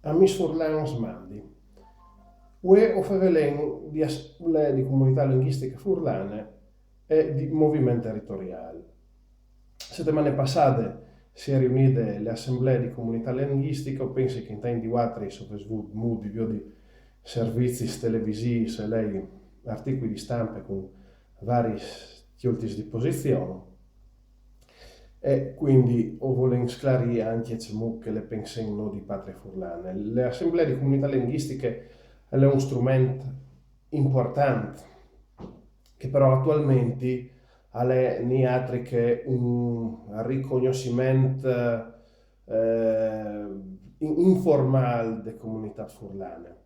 a Miss Furlan Smandi. UE o Fevelen di Assemblee di Comunità Linguistiche Furlane e di Movimento Territoriale. Settimane passate si è riunite le assemblee di comunità linguistica, penso che in tempi di Watri sono svuti molti di servizi televisivi e lei articoli di stampa con vari titoli di posizione e quindi o volen sclarire anche che le pensano di patria furlane. Le assemblee di comunità linguistiche è un strumento importante che però attualmente è altro che un riconoscimento informale delle comunità furlane.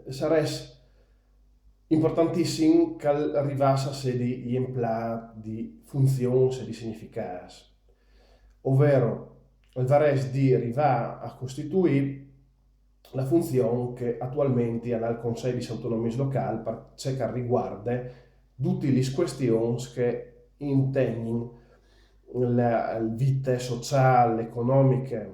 Sarebbe importantissimo che arrivasse a sedi di funzioni e di significati, ovvero il varese di arrivare a costituire la funzione che attualmente ha il Consiglio di autonomie locali per ciò che riguarda tutte le questioni che intendono la vita sociale, economiche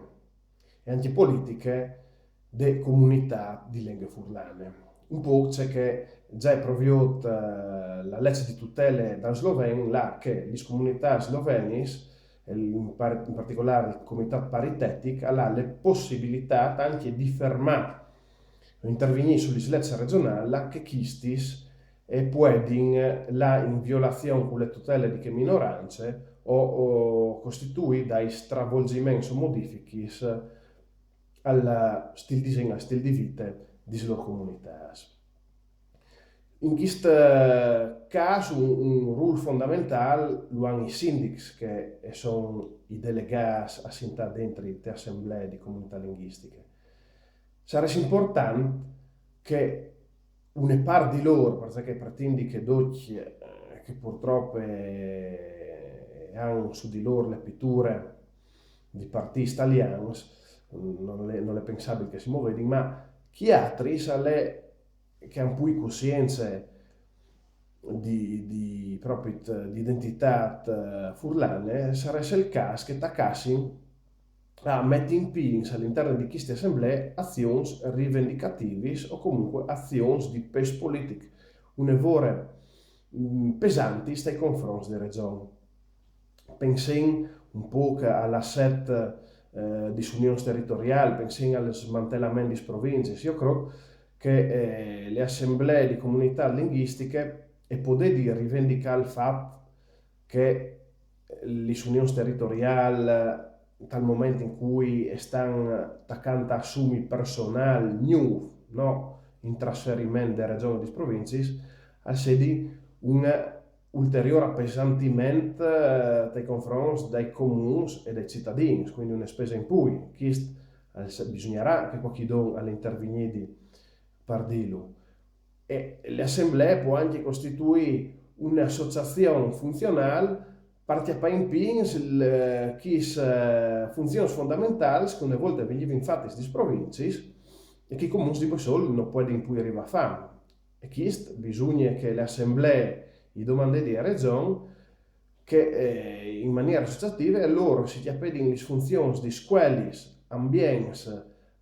e anche politiche delle comunità di lingue furlane. Un po' c'è che già è provveduta la legge di tutela da Slovenia, là che le comunità slovenis, in particolare il comitato paritetico, ha la possibilità anche di fermare o intervenire sulle leggi regionali che quistis e pueden la in violazione con le tutele di che minoranze o costituì dai stravolgimenti o modifiche al stil disegno, al stil di vita di loro comunità. In questo caso un ruolo fondamentale lo hanno i sindici che sono i delegati assinti dentro le assemblee di comunità linguistiche. Sarebbe importante che una parte di loro, perché pretende che dolci che purtroppo hanno su di loro le pitture di partiti italiani, non è pensabile che si muovano, ma chi altri che hanno poi coscienze di identità furlane, sarebbe il caso che tacassi a mettere in piedi all'interno di queste assemblee azioni rivendicative o comunque azioni di peso politico, un'evore pesanti stai confronti delle regioni. Pensiamo un po' all'assetto di unioni territoriali, pensiamo allo smantellamento di province. Io credo che le assemblee di comunità linguistiche e potete rivendicare il fatto che le unioni territoriali dal momento in cui stanno attaccando assumi personali new, no, in trasferimento da regioni di province, a sedi un ulteriore appesantimento nei confronti dei comuni e dei cittadini, quindi una spesa in più. Bisognerà che qualcuno all'intervenire per dirlo. E l'assemblea può anche costituire un'associazione funzionale partecipa in pins chi funzioni fondamentali che una volta venivano fatte queste province e che comunque di poi solo non può poi arrivare a fare. E questo bisogna che le assemblee gli domandi di regione che in maniera associativa loro si chiappedino le funzioni di scuole,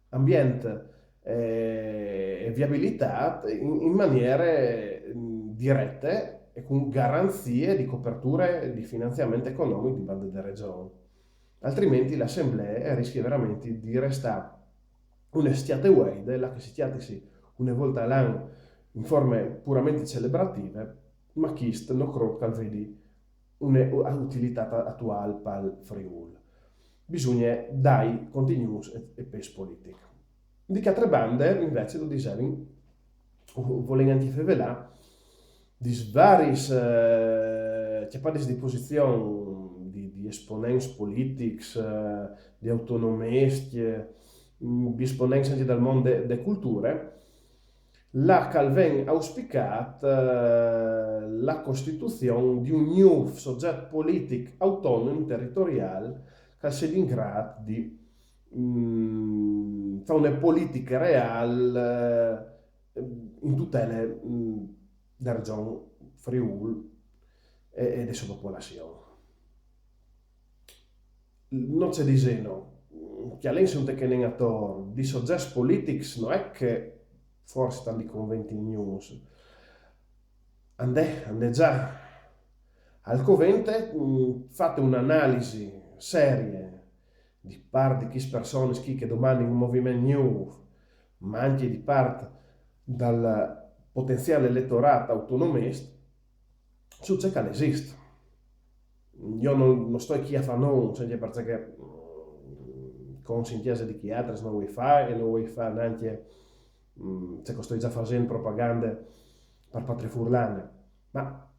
ambiente e viabilità in maniere dirette e con garanzie di coperture di finanziamento economico di bande delle regioni. Altrimenti l'assemblea rischia veramente di restare un'estiate way della che si chiati una volta all'anno in forme puramente celebrative, ma chi non credo che vedi un'utilità attuale per il Friuli. Bisogna dai continuous e peso politico. Di che altre bande invece lo dicevi volen antifevelà di vari di posizione di esponenti politici, di autonomisti, di esponenti anche dal mondo delle culture, la Calvin auspicat la costituzione di un nuovo soggetto politico autonomo territoriale che sia in grado di fare una politica reale in tutte le regioni Friuli e delle sue popolazioni. Non c'è disegno, che all'inizio un tecnicator di soggetti politics non è che forse stanno di conventi news, ande già. Al covente fate un'analisi seria di parte di chi persone chi che domani un movimento new, ma anche di parte dal potenziale elettorato autonomista, su c'è che esiste. Io non sto chi a fa non, cioè perché con sintesi di chi altri non vuoi fare e non vuoi fare neanche, cioè sto già facendo propaganda per Patria Furlane, ma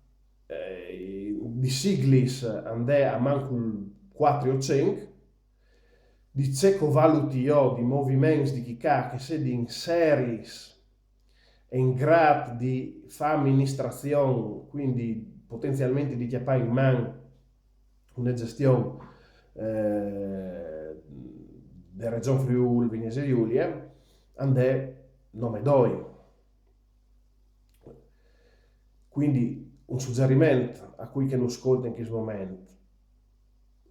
di siglis andè a mancul 4 o 5, di ceco valuti io di movimenti di chicà che se di in series e in grado di fare amministrazione, quindi potenzialmente di chiappare in mano una gestione della regione Friuli, Venezia Giulia, andè nome d'oi. Quindi un suggerimento a cui che non ascolta in questo momento,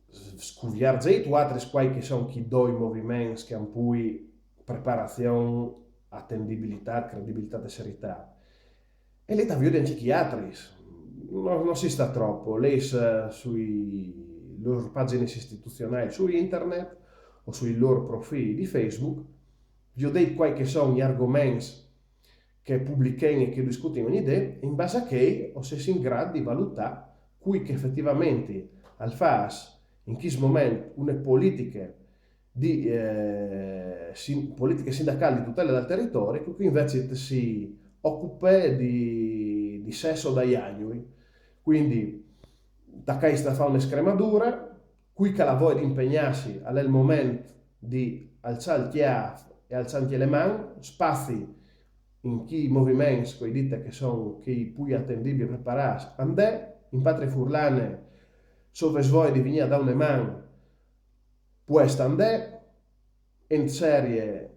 scuviar già i altri quai che sono chi due movimenti che hanno poi preparazione, attendibilità, credibilità e serietà. E lei t'avvio anche chi altri. Non si sta troppo, lei sui loro pagine istituzionali su internet o sui loro profili di Facebook, vi ho detto quali che sono gli argomenti che pubblicano e che discutono ogni idea, in base a che o se si in grado di valutare cui che effettivamente al FAS in questo momento una politiche politiche sindacali di tutela del territorio, qui invece si occupa di sesso dagli agni, quindi da questa fa un'escrematura, qui che la voglia di impegnarsi al momento di alzare il chiaff e alzare le mani, spazi in chi movimenti, coi dite che sono chi più attendibili e preparati, andè, in patria furlane, sove svoi di venire da una mano, può andè, in serie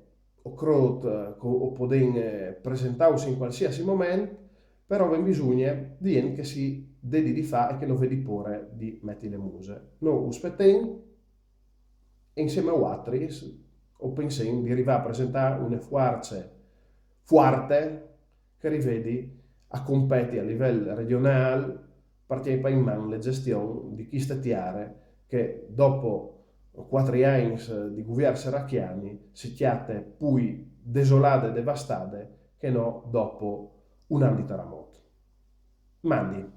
o crot o poden presentarsi in qualsiasi momento, però ben bisogna di gente che si dedi di fare e che non vedi pure di metti le muse. Noi aspettiamo e insieme a altri o pensiamo di arrivare a presentare una forza forte che rivedi a competi a livello regionale, partire in mano le gestioni di chi statiare che dopo 4 anni di governo serracchiani si chiate poi desolate e devastate che no dopo un anno di terremoto. Mandi.